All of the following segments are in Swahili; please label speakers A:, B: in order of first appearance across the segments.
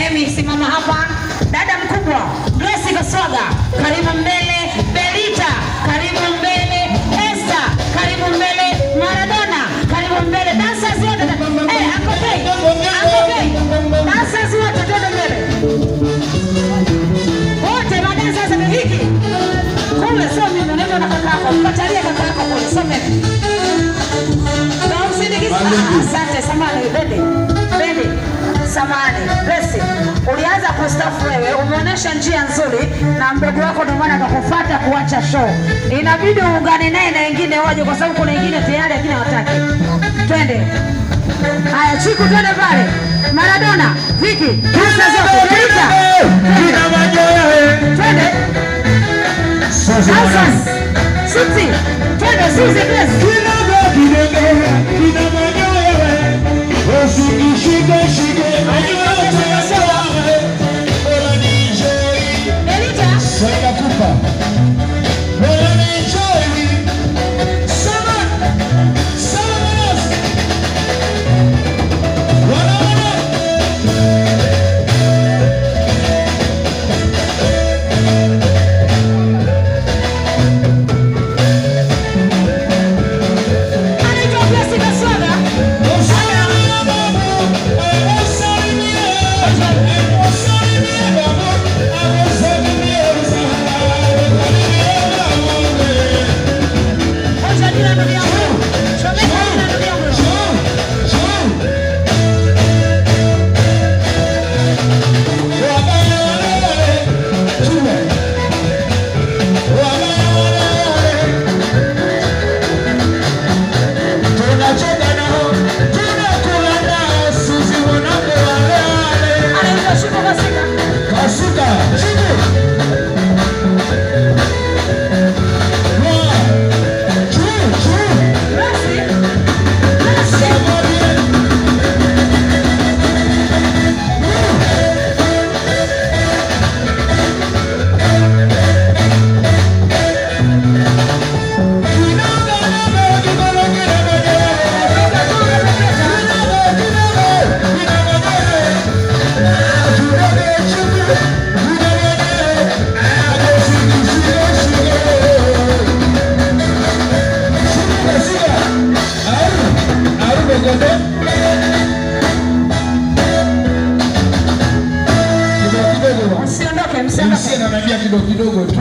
A: Emi, simama hapa. Dada mkubwa, Grace Kaswaga, karibu mbele. Belita, karibu mbele. Esther, karibu mbele. Maradona, karibu mbele. Dancers wote. Uncle K. Dancers wote twende mbele. Wote madansa za hiki. Kule sio mimi, nenda na kakako. Mpatalie kakako kule, sio mimi. Asante samani, Bende. Samani, Grace. Ulianza kustafu wewe, umeonyesha njia nzuri na mdogo wako ndio maana akakufuata kuacha show. Inabidi uungane naye na wengine waje kwa sababu kuna wengine tayari lakini hawataki. Twende. Haya, Chiku twende pale. Maradona, Viki, pesa zote, Belita. Twende. Alphas, Siti, twende Suzy Grace.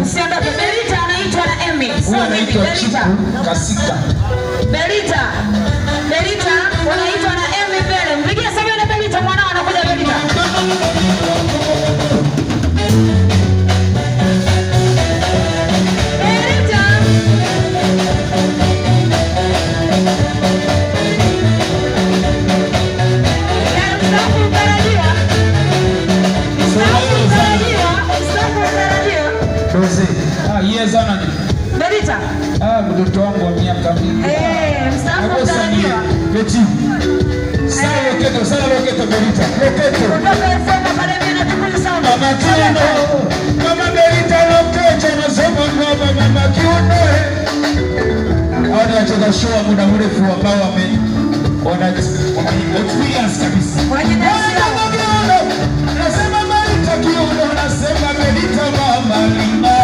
A: Msiondoke. Belita anaitwa na Emi. Belita.
B: Kasika.
A: Belita wanaitwa na Emi mbele. Mpigie sababu na Belita mwanao anakuja Belita.
B: Belita. Mtoto wangu wa miaka mingi.
A: Mstaafu mtarajiwa.
B: Beti. Sana loketo Belita. Loketo. Mama Kiuno. Mama Belita loketo nasema ngoma Mama Kiuno. Hao ni wacheza show muda mrefu ambao wana experience kabisa. Nasema Belita Kiuno, nasema Belita mama Lima.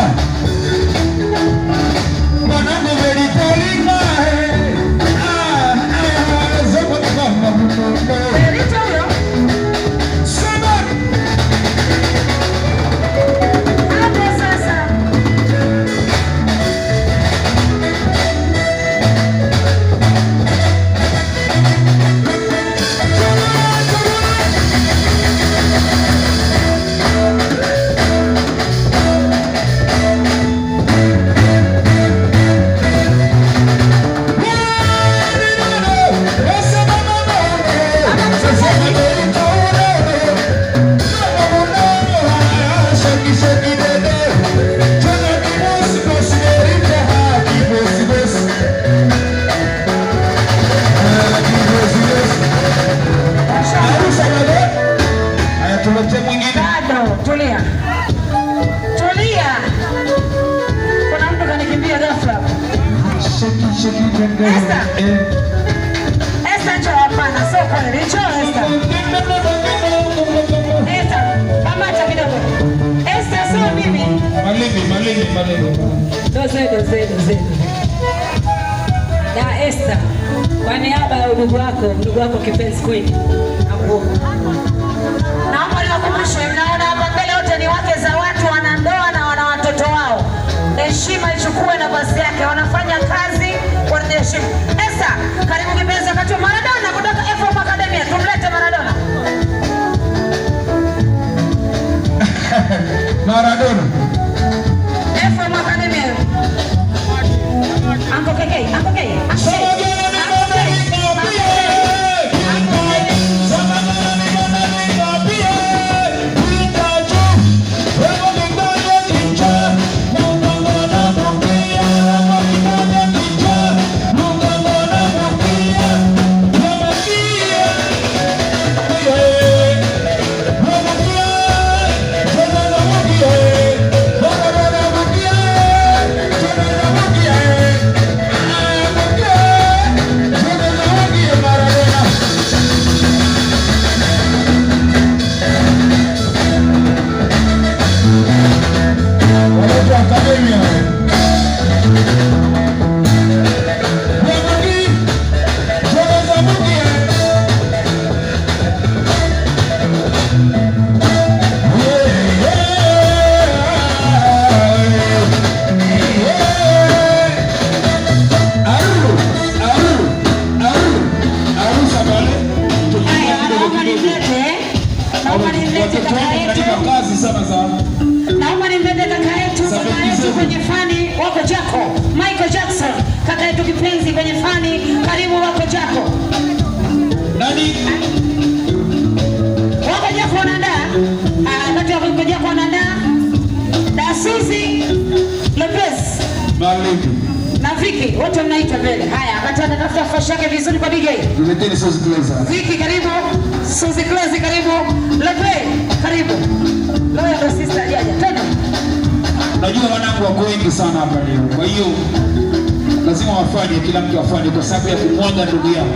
B: Esther njoo hapana, sio kweli. Njoo Esther. Malimi.
A: Doze. Na Esther, kwa niaba ya ndugu wako kipenzi kweli. Naomba niwakumbushe, mnaona hapa mbele wote ni wake za watu, wana ndoa na wana watoto wao. Heshima ichukue nafasi yake, wanafanya kazi kwa heshima. Esther, karibu kipenzi wakati wa Maradona kutoka FM Academy. Tumlete Maradona.
B: Maradona.
A: FM Academy. Anko Keke. Naomba nimlete kaka yetu kwenye fani wako Jako, Michael Jackson, kaka yetu kipenzi kwenye fani, karibu wako Jako.
B: Nani?
A: Wako Jako wanaandaa, wakati wako Jako wanaandaa, Dasuzi, Lopez,
B: Malimi
A: na Viki, wote mnaitwa mbele. Haya, wakati anatafuta fashi yake vizuri kwa DJ.
B: Tuleteni Suzy Cleaser.
A: Viki karibu, Suzy Cleaser karibu, Lopez karibu. Leo ndo sister jaja tena.
B: Najua wanangu wako wengi sana hapa leo. Kwa hiyo lazima wafanye, kila mtu afanye kwa sababu ya kumwaga ndugu yao.